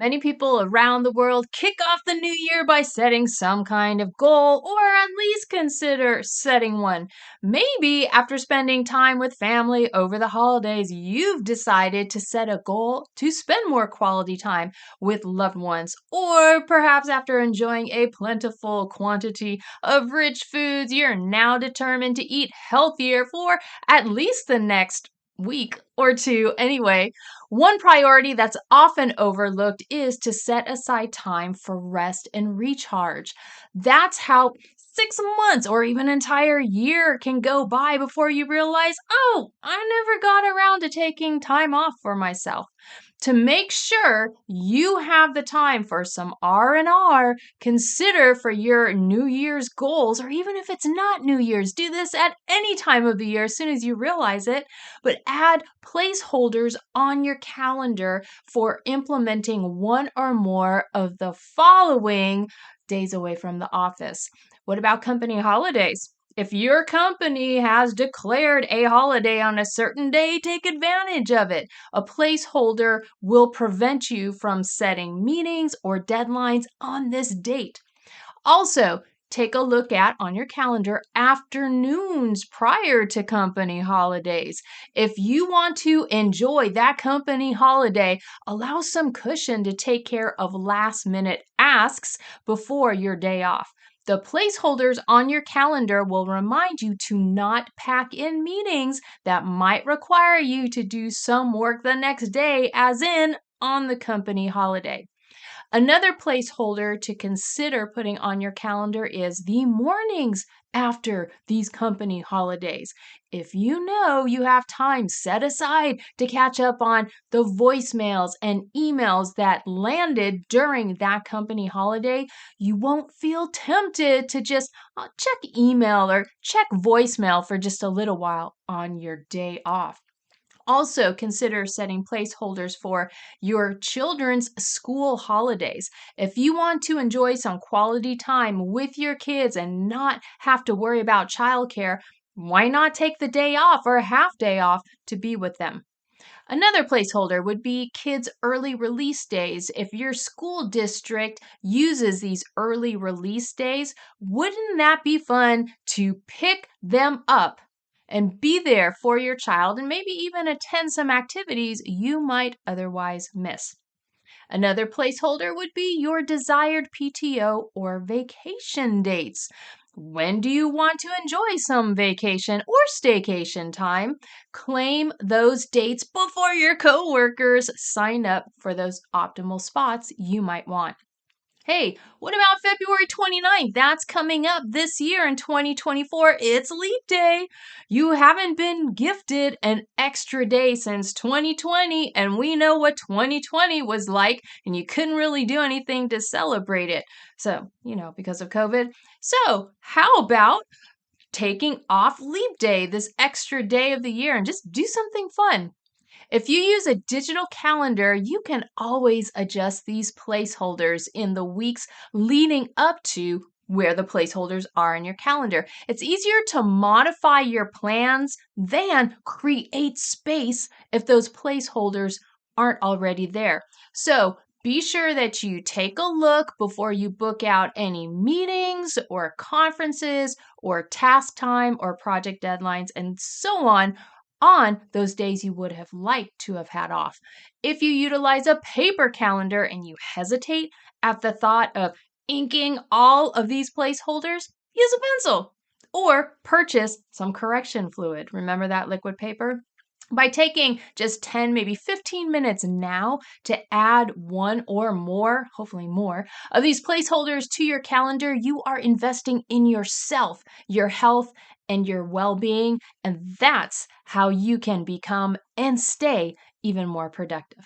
Many people around the world kick off the new year by setting some kind of goal or at least consider setting one. Maybe after spending time with family over the holidays, you've decided to set a goal to spend more quality time with loved ones, or perhaps after enjoying a plentiful quantity of rich foods, you're now determined to eat healthier for at least the next week or two anyway. One priority that's often overlooked is to set aside time for rest and recharge. That's how 6 months or even an entire year can go by before you realize, oh, I never got around to taking time off for myself. To make sure you have the time for some R&R, consider for your New Year's goals, or even if it's not New Year's, do this at any time of the year as soon as you realize it, but add placeholders on your calendar for implementing one or more of the following days away from the office. What about company holidays? If your company has declared a holiday on a certain day, take advantage of it. A placeholder will prevent you from setting meetings or deadlines on this date. Also, take a look at on your calendar afternoons prior to company holidays. If you want to enjoy that company holiday, allow some cushion to take care of last minute asks before your day off. The placeholders on your calendar will remind you to not pack in meetings that might require you to do some work the next day, as in on the company holiday. Another placeholder to consider putting on your calendar is the mornings after these company holidays. If you know you have time set aside to catch up on the voicemails and emails that landed during that company holiday, you won't feel tempted to just check email or check voicemail for just a little while on your day off. Also, consider setting placeholders for your children's school holidays. If you want to enjoy some quality time with your kids and not have to worry about childcare, why not take the day off or a half day off to be with them? Another placeholder would be kids' early release days. If your school district uses these early release days, wouldn't that be fun to pick them up and be there for your child and maybe even attend some activities you might otherwise miss? Another placeholder would be your desired PTO or vacation dates. When do you want to enjoy some vacation or staycation time? Claim those dates before your coworkers sign up for those optimal spots you might want. Hey, what about February 29th? That's coming up this year in 2024. It's Leap Day. You haven't been gifted an extra day since 2020, and we know what 2020 was like, and you couldn't really do anything to celebrate it. So, because of COVID. So, how about taking off Leap Day, this extra day of the year, and just do something fun? If you use a digital calendar, you can always adjust these placeholders in the weeks leading up to where the placeholders are in your calendar. It's easier to modify your plans than create space if those placeholders aren't already there. So be sure that you take a look before you book out any meetings or conferences or task time or project deadlines and so on those days you would have liked to have had off. If you utilize a paper calendar and you hesitate at the thought of inking all of these placeholders, use a pencil or purchase some correction fluid. Remember that liquid paper? By taking just 10, maybe 15 minutes now to add one or more, hopefully more, of these placeholders to your calendar, you are investing in yourself, your health, and your well being. And that's how you can become and stay even more productive.